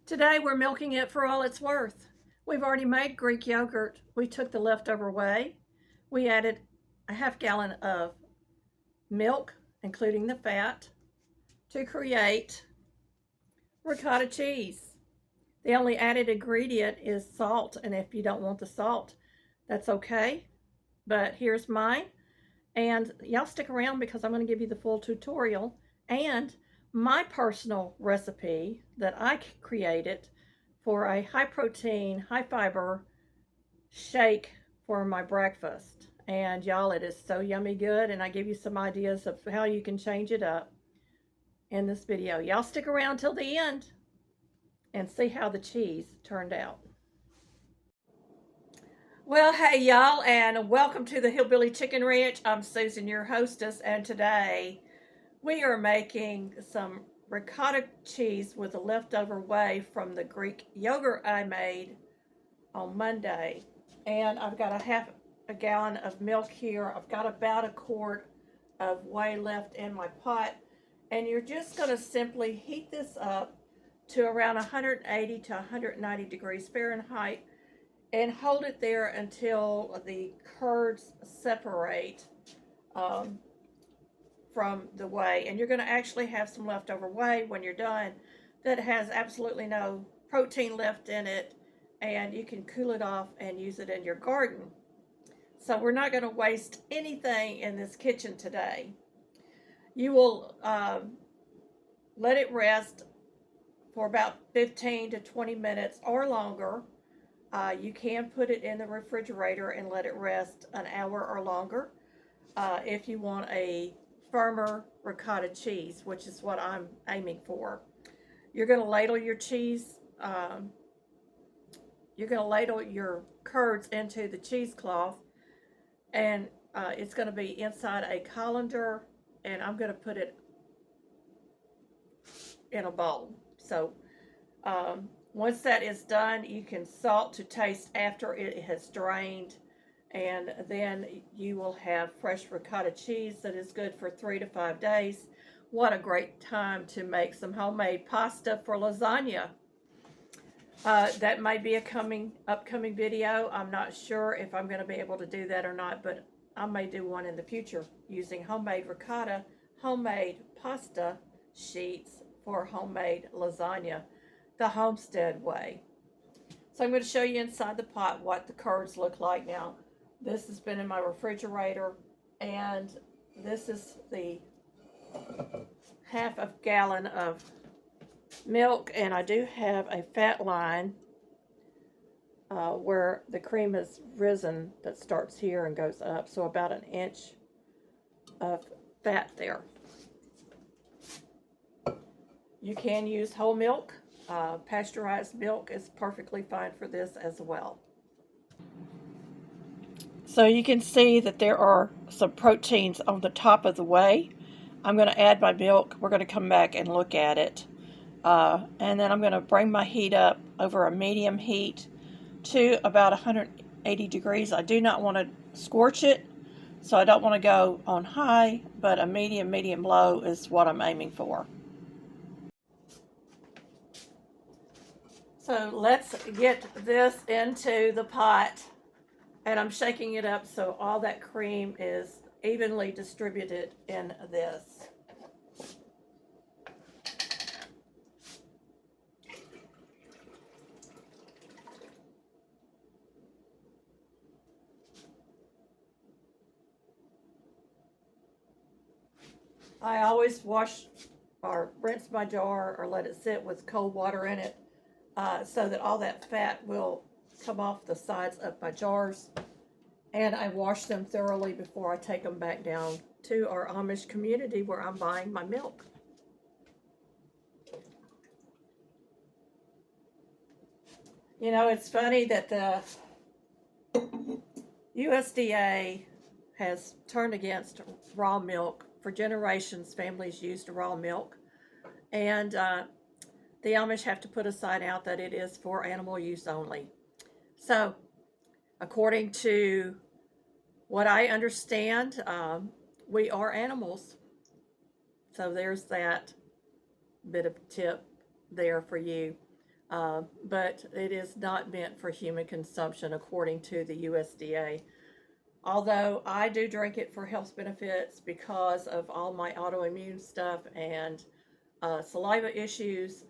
Today we're milking it for all it's worth. We've already made Greek yogurt. We took the leftover whey. We added a half gallon of milk, including the fat, to create ricotta cheese. The only added ingredient is salt, and if you don't want the salt, that's okay. But here's mine. And y'all stick around because I'm going to give you the full tutorial and my personal recipe that I created for a high protein, high fiber shake for my breakfast. And y'all, it is so yummy good. And I give you some ideas of how you can change it up in this video. Y'all stick around till the end and see how the cheese turned out. Well, hey y'all, and welcome to the Hillbilly Chicken Ranch. I'm Susan, your hostess, and today we are making some ricotta cheese with the leftover whey from the Greek yogurt I made on Monday. And I've got a half a gallon of milk here. I've got about a quart of whey left in my pot. And you're just going to simply heat this up to around 180 to 190 degrees Fahrenheit and hold it there until the curds separate from the whey. And you're going to actually have some leftover whey when you're done that has absolutely no protein left in it, and you can cool it off and use it in your garden. So we're not going to waste anything in this kitchen today. You will let it rest for about 15 to 20 minutes or longer. You can put it in the refrigerator and let it rest an hour or longer if you want a firmer ricotta cheese, which is what I'm aiming for. You're going to ladle your cheese, you're going to ladle your curds into the cheesecloth, and it's going to be inside a colander, and I'm going to put it in a bowl. So once that is done, you can salt to taste after it has drained, and then you will have fresh ricotta cheese that is good for 3 to 5 days. What a great time to make some homemade pasta for lasagna. That might be a upcoming video. I'm not sure if I'm going to be able to do that or not, but I may do one in the future using homemade ricotta, homemade pasta sheets for homemade lasagna, the homestead way. So I'm going to show you inside the pot what the curds look like now. This has been in my refrigerator, and this is the half a gallon of milk, and I do have a fat line where the cream has risen that starts here and goes up, so about an inch of fat there. You can use whole milk. Pasteurized milk is perfectly fine for this as well. So you can see that there are some proteins on the top of the whey. I'm going to add my milk. We're going to come back and look at it. And then I'm going to bring my heat up over a medium heat to about 180 degrees. I do not want to scorch it, so I don't want to go on high, but a medium low is what I'm aiming for. So let's get this into the pot, and I'm shaking it up so all that cream is evenly distributed in this. I always wash or rinse my jar or let it sit with cold water in it so that all that fat will come off the sides of my jars. And I wash them thoroughly before I take them back down to our Amish community where I'm buying my milk. You know, it's funny that the USDA has turned against raw milk. For generations, families used raw milk. And the Amish have to put a sign out that it is for animal use only. So, according to what I understand, we are animals. So there's that bit of tip there for you. but it is not meant for human consumption according to the USDA. Although I do drink it for health benefits because of all my autoimmune stuff and saliva issues,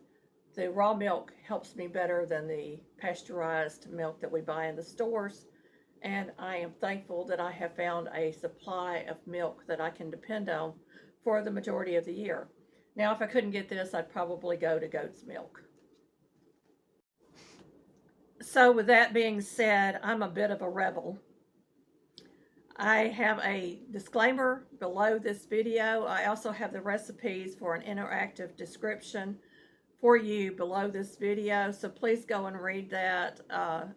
the raw milk helps me better than the pasteurized milk that we buy in the stores. And I am thankful that I have found a supply of milk that I can depend on for the majority of the year. Now, if I couldn't get this, I'd probably go to goat's milk. So, with that being said, I'm a bit of a rebel. I have a disclaimer below this video. I also have the recipes for an interactive description for you below this video, so please go and read that,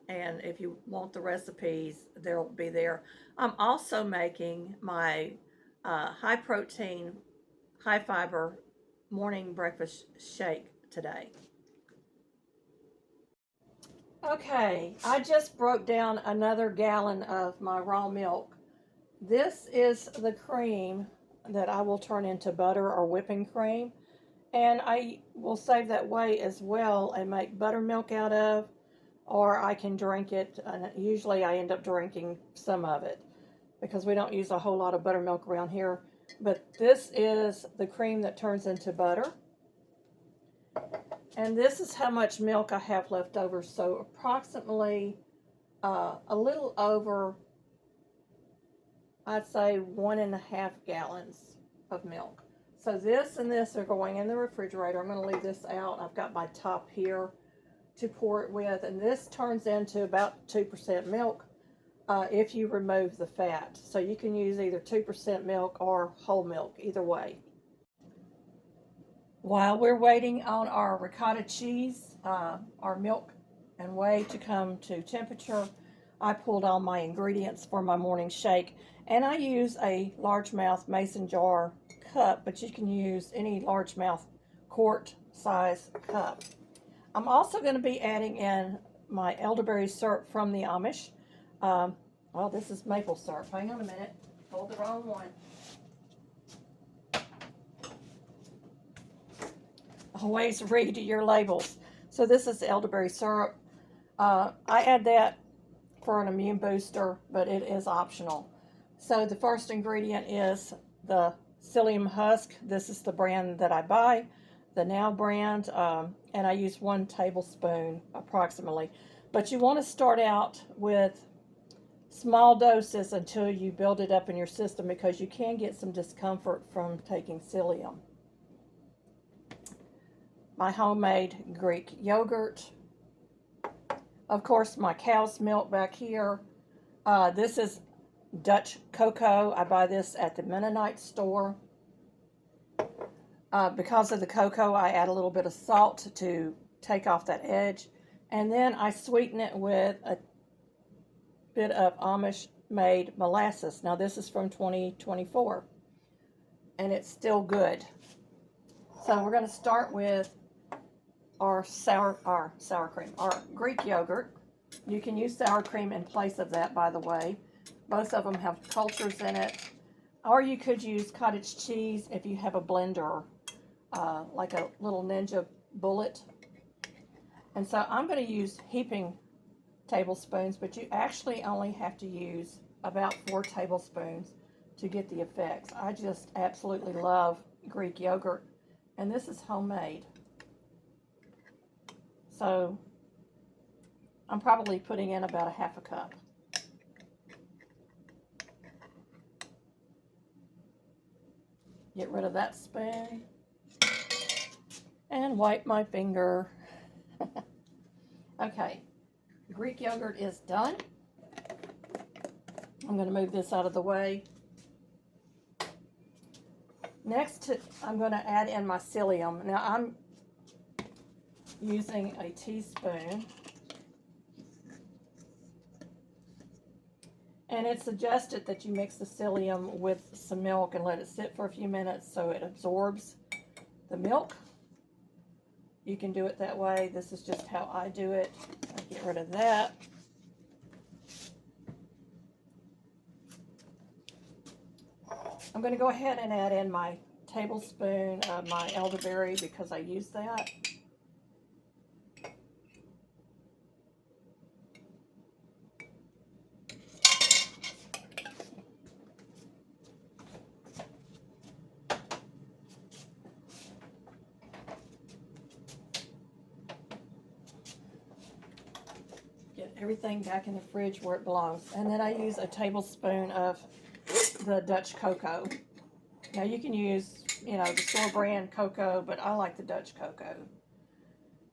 and if you want the recipes, they'll be there. I'm also making my high protein, high fiber morning breakfast shake today. Okay, I just broke down another gallon of my raw milk. This is the cream that I will turn into butter or whipping cream. And I will save that whey as well and make buttermilk out of, or I can drink it. And usually I end up drinking some of it because we don't use a whole lot of buttermilk around here. But this is the cream that turns into butter. And this is how much milk I have left over. So approximately a little over, I'd say 1.5 gallons of milk. So this and this are going in the refrigerator. I'm going to leave this out. I've got my top here to pour it with. And this turns into about 2% milk if you remove the fat. So you can use either 2% milk or whole milk, either way. While we're waiting on our ricotta cheese, our milk and whey to come to temperature, I pulled all my ingredients for my morning shake. And I use a largemouth mason jar cup, but you can use any largemouth quart size cup. I'm also going to be adding in my elderberry syrup from the Amish. Well, this is maple syrup. Hang on a minute. Hold the wrong one. Always read your labels. So this is elderberry syrup. I add that for an immune booster, but it is optional. So the first ingredient is the psyllium husk. This is the brand that I buy, the Now brand, and I use 1 tablespoon approximately. But you want to start out with small doses until you build it up in your system, because you can get some discomfort from taking psyllium. My homemade Greek yogurt. Of course, my cow's milk back here. This is Dutch cocoa. I buy this at the Mennonite store. Because of the cocoa, I add a little bit of salt to take off that edge. And then I sweeten it with a bit of Amish-made molasses. Now, this is from 2024, and it's still good. So we're going to start with our sour cream, our Greek yogurt. You can use sour cream in place of that, by the way. Both of them have cultures in it. Or you could use cottage cheese if you have a blender, like a little Ninja bullet. And so I'm going to use heaping tablespoons, but you actually only have to use about 4 tablespoons to get the effects. I just absolutely love Greek yogurt, and this is homemade. So I'm probably putting in about 1/2 cup. Get rid of that spoon and wipe my finger. Okay, Greek yogurt is done. I'm going to move this out of the way. Next, I'm going to add in my psyllium. Now, I'm using a teaspoon. And it's suggested that you mix the psyllium with some milk and let it sit for a few minutes so it absorbs the milk. You can do it that way. This is just how I do it. I'll get rid of that. I'm going to go ahead and add in my tablespoon of my elderberry because I use that. everything back in the fridge where it belongs. And then I use a tablespoon of the Dutch cocoa. Now you can use, the store brand cocoa, but I like the Dutch cocoa.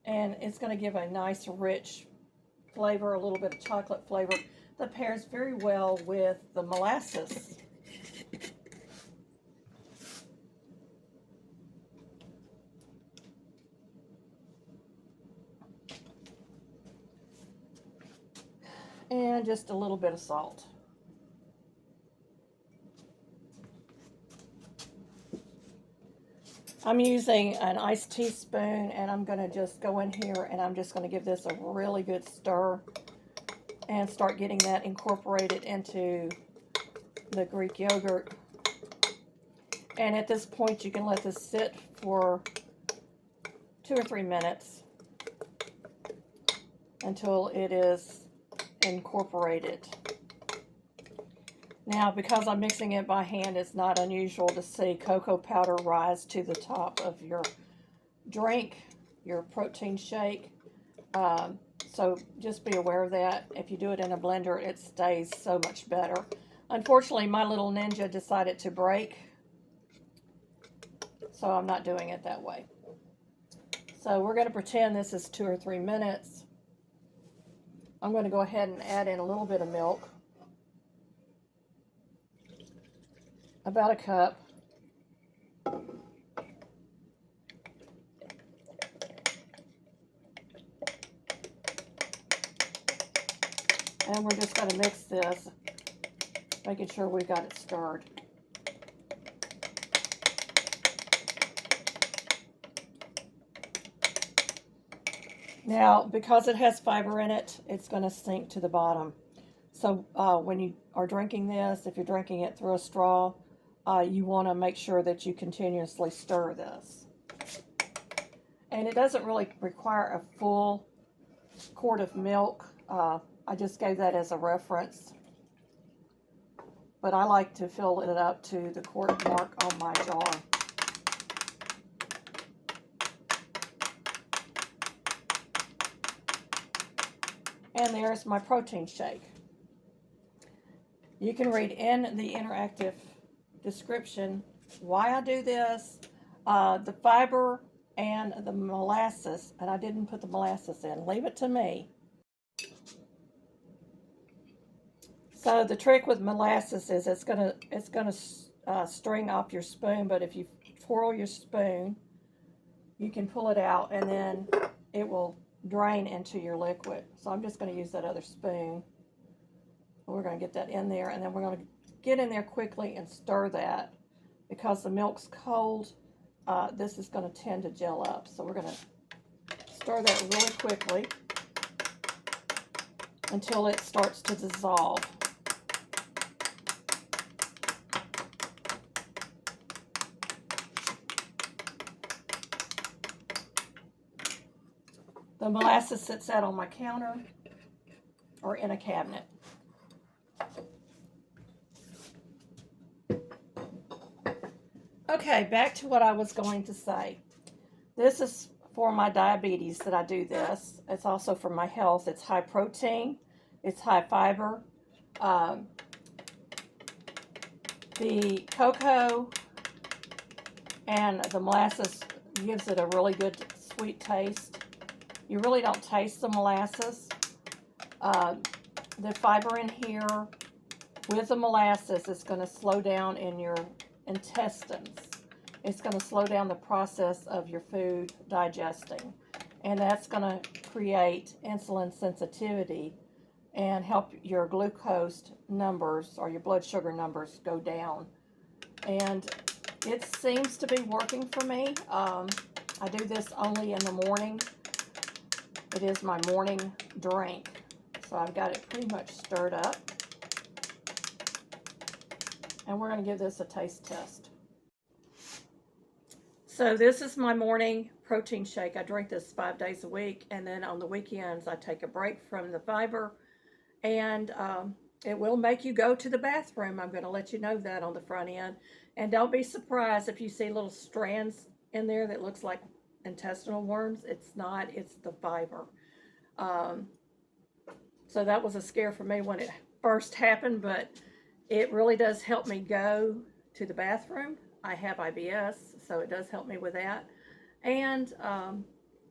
And it's going to give a nice rich flavor, a little bit of chocolate flavor that pairs very well with the molasses. And just a little bit of salt. I'm using an iced teaspoon, and I'm going to just go in here and I'm just going to give this a really good stir and start getting that incorporated into the Greek yogurt. And at this point you can let this sit for 2 or 3 minutes until it is incorporated. Now, because I'm mixing it by hand, it's not unusual to see cocoa powder rise to the top of your drink, your protein shake. So just be aware of that. If you do it in a blender, it stays so much better. Unfortunately, my little Ninja decided to break, so I'm not doing it that way. So we're going to pretend this is 2 or 3 minutes. I'm going to go ahead and add in a little bit of milk. About a cup. And we're just going to mix this, making sure we've got it stirred. Now, because it has fiber in it, it's going to sink to the bottom. So when you are drinking this, if you're drinking it through a straw, you want to make sure that you continuously stir this. And it doesn't really require a full quart of milk. I just gave that as a reference. But I like to fill it up to the quart mark on my jar. And there's my protein shake. You can read in the interactive description why I do this, the fiber and the molasses, and I didn't put the molasses in. Leave it to me. So the trick with molasses is it's gonna string off your spoon, but if you twirl your spoon, you can pull it out and then it will drain into your liquid. So I'm just going to use that other spoon. We're going to get that in there, and then we're going to get in there quickly and stir that. Because the milk's cold, this is going to tend to gel up. So we're going to stir that really quickly until it starts to dissolve. The molasses sits out on my counter or in a cabinet. Okay, back to what I was going to say. This is for my diabetes that I do this. It's also for my health. It's high protein. It's high fiber. The cocoa and the molasses gives it a really good sweet taste. You really don't taste the molasses. The fiber in here with the molasses is going to slow down in your intestines. It's going to slow down the process of your food digesting. And that's going to create insulin sensitivity and help your glucose numbers or your blood sugar numbers go down. And it seems to be working for me. I do this only in the morning. It is my morning drink. So I've got it pretty much stirred up. And we're going to give this a taste test. So this is my morning protein shake. I drink this 5 days a week, and then on the weekends I take a break from the fiber, and it will make you go to the bathroom. I'm going to let you know that on the front end. And don't be surprised if you see little strands in there that looks like intestinal worms. It's not, it's the fiber. So that was a scare for me when it first happened, but it really does help me go to the bathroom. I have IBS, so it does help me with that. And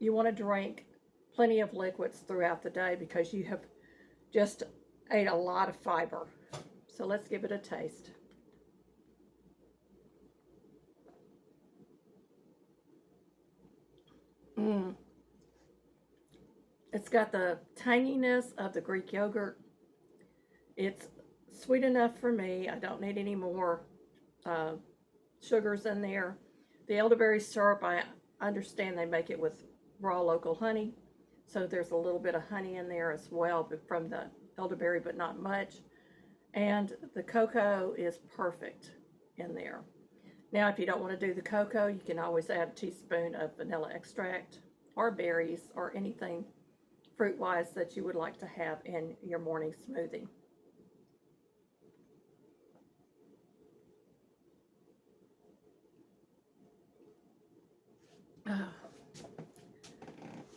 you want to drink plenty of liquids throughout the day because you have just ate a lot of fiber. So let's give it a taste. It's got the tanginess of the Greek yogurt. It's sweet enough for me. I don't need any more sugars in there. The elderberry syrup, I understand they make it with raw local honey. So there's a little bit of honey in there as well from the elderberry, but not much. And the cocoa is perfect in there. Now, if you don't want to do the cocoa, you can always add a teaspoon of vanilla extract or berries or anything fruit-wise that you would like to have in your morning smoothie.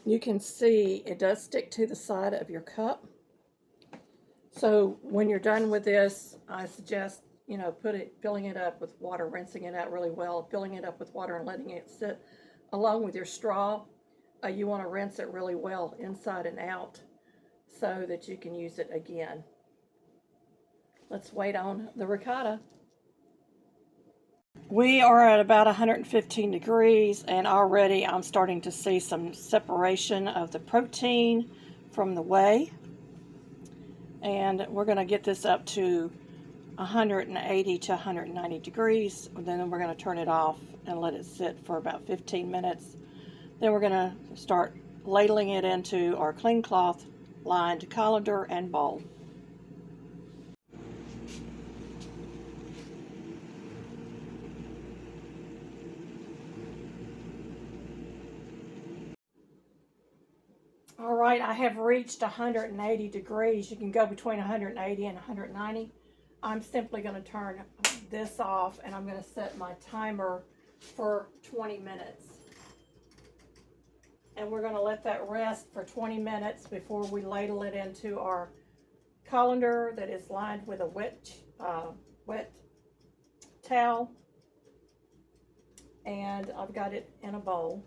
You can see it does stick to the side of your cup. So when you're done with this, I suggest, filling it up with water, rinsing it out really well, filling it up with water and letting it sit along with your straw. You want to rinse it really well inside and out so that you can use it again. Let's wait on the ricotta. We are at about 115 degrees, and already I'm starting to see some separation of the protein from the whey. And we're going to get this up to 180 to 190 degrees. Then we're going to turn it off and let it sit for about 15 minutes. Then we're going to start ladling it into our clean cloth lined colander and bowl. All right, I have reached 180 degrees. You can go between 180 and 190. I'm simply going to turn this off, and I'm going to set my timer for 20 minutes. And we're going to let that rest for 20 minutes before we ladle it into our colander that is lined with a wet towel. And I've got it in a bowl,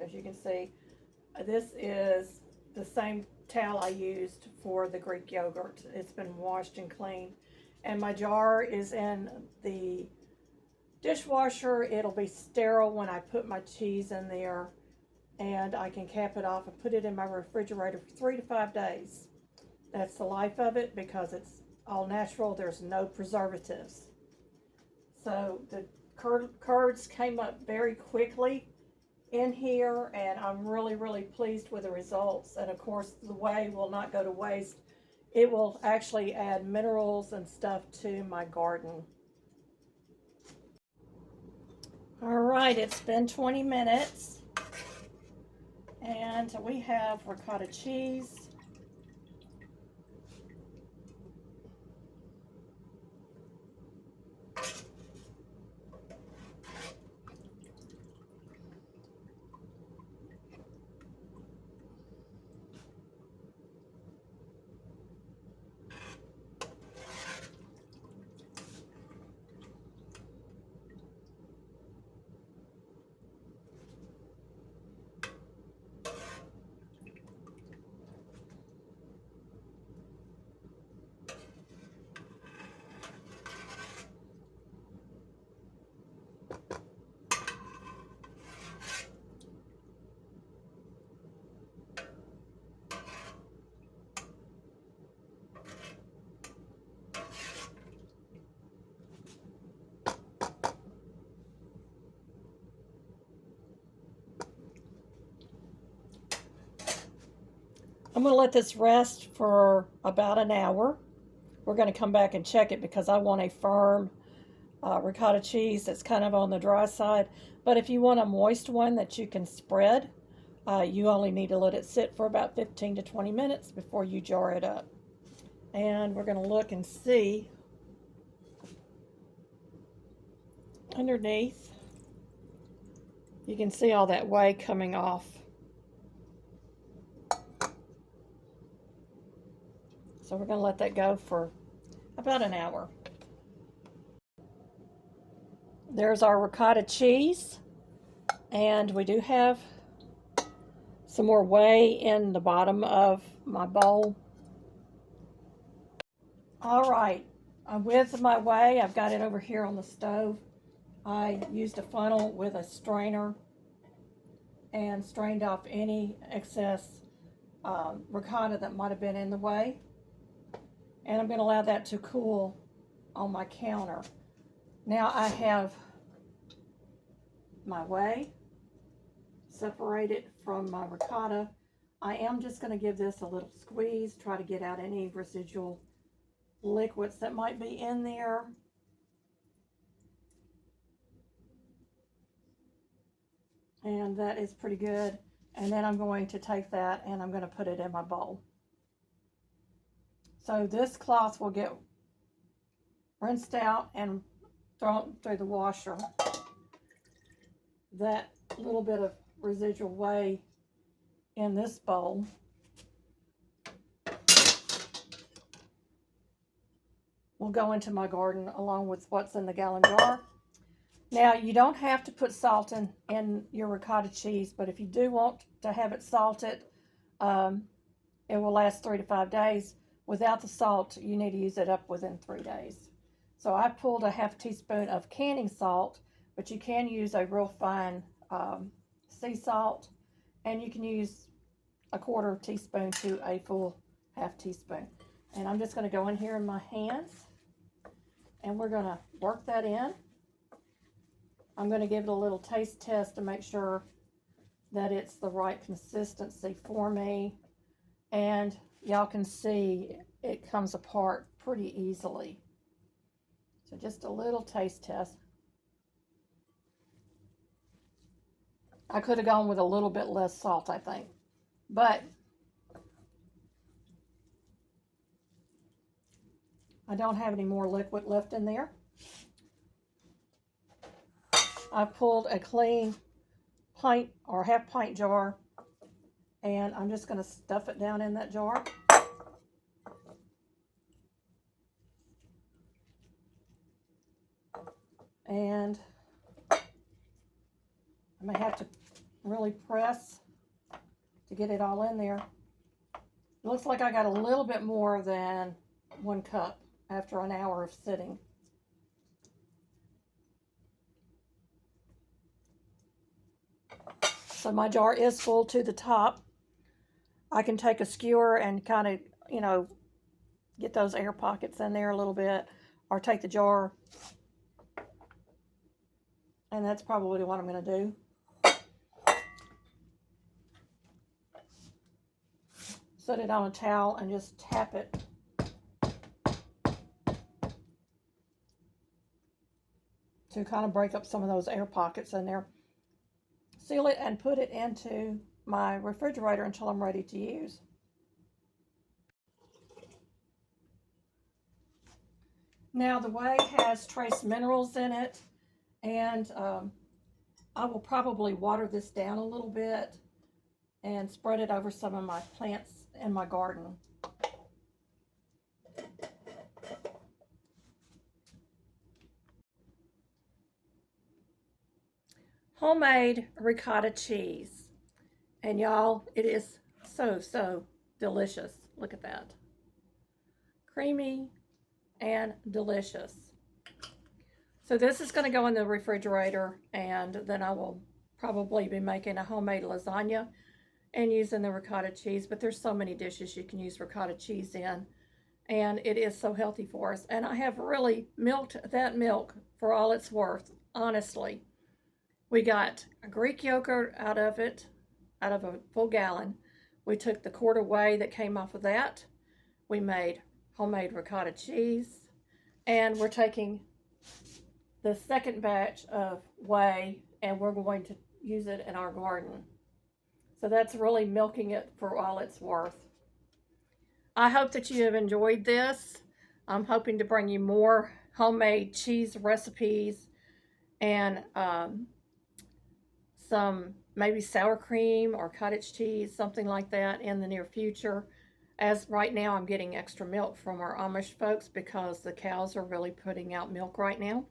as you can see. This is the same towel I used for the Greek yogurt. It's been washed and cleaned. And my jar is in the dishwasher. It'll be sterile when I put my cheese in there. And I can cap it off and put it in my refrigerator for 3 to 5 days. That's the life of it because it's all natural. There's no preservatives. So the curds came up very quickly in here, and I'm really, really pleased with the results. And of course, the whey will not go to waste. It will actually add minerals and stuff to my garden. All right, it's been 20 minutes, and we have ricotta cheese. I'm going to let this rest for about an hour. We're going to come back and check it because I want a firm ricotta cheese that's kind of on the dry side. But if you want a moist one that you can spread, you only need to let it sit for about 15 to 20 minutes before you jar it up. And we're going to look and see underneath. You can see all that whey coming off. So we're going to let that go for about an hour. There's our ricotta cheese. And we do have some more whey in the bottom of my bowl. All right, with my whey, I've got it over here on the stove. I used a funnel with a strainer and strained off any excess ricotta that might have been in the whey. And I'm going to allow that to cool on my counter. Now I have my whey separated from my ricotta. I am just going to give this a little squeeze, try to get out any residual liquids that might be in there. And that is pretty good. And then I'm going to take that and I'm going to put it in my bowl. So this cloth will get rinsed out and thrown through the washer. That little bit of residual whey in this bowl will go into my garden along with what's in the gallon jar. Now, you don't have to put salt in your ricotta cheese, but if you do want to have it salted, it will last 3 to 5 days. Without the salt, you need to use it up within 3 days. So I pulled a half teaspoon of canning salt, but you can use a real fine sea salt, and you can use a 1/4 teaspoon to a full half teaspoon. And I'm just going to go in here in my hands, and we're going to work that in. I'm going to give it a little taste test to make sure that it's the right consistency for me. And y'all can see it comes apart pretty easily. So just a little taste test. I could have gone with a little bit less salt, I think. But I don't have any more liquid left in there. I pulled a clean pint or half pint jar, and I'm just going to stuff it down in that jar. And I may have to really press to get it all in there. It looks like I got a little bit more than 1 cup after an hour of sitting. So my jar is full to the top. I can take a skewer and kind of, get those air pockets in there a little bit, or take the jar, and that's probably what I'm going to do. Set it on a towel and just tap it. To kind of break up some of those air pockets in there. Seal it and put it into my refrigerator until I'm ready to use. Now the whey has trace minerals in it, and I will probably water this down a little bit and spread it over some of my plants in my garden. Homemade ricotta cheese. And y'all, it is so delicious. Look at that. Creamy and delicious. So this is going to go in the refrigerator, and then I will probably be making a homemade lasagna and using the ricotta cheese. But there's so many dishes you can use ricotta cheese in, and it is so healthy for us. And I have really milked that milk for all it's worth, honestly. We got a Greek yogurt out of it, out of a full gallon. We took the quart of whey that came off of that. We made homemade ricotta cheese, and we're taking the second batch of whey and we're going to use it in our garden. So that's really milking it for all it's worth. I hope that you have enjoyed this. I'm hoping to bring you more homemade cheese recipes and some maybe sour cream or cottage cheese, something like that in the near future. As right now, I'm getting extra milk from our Amish folks because the cows are really putting out milk right now.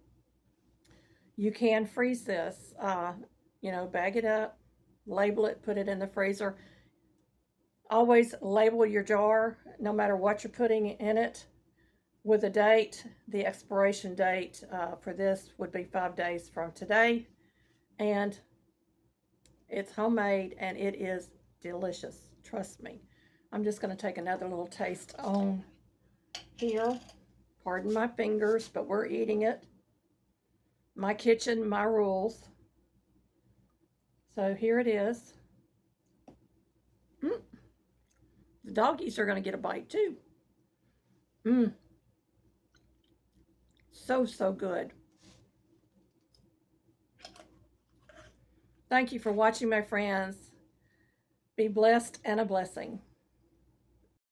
You can freeze this, bag it up, label it, put it in the freezer. Always label your jar, no matter what you're putting in it, with a date. The expiration date for this would be 5 days from today. And it's homemade and it is delicious. Trust me. I'm just going to take another little taste on here. Pardon my fingers, but we're eating it. My kitchen, my rules. So here it is. The doggies are going to get a bite too. So, so good. Thank you for watching, my friends. Be blessed and a blessing.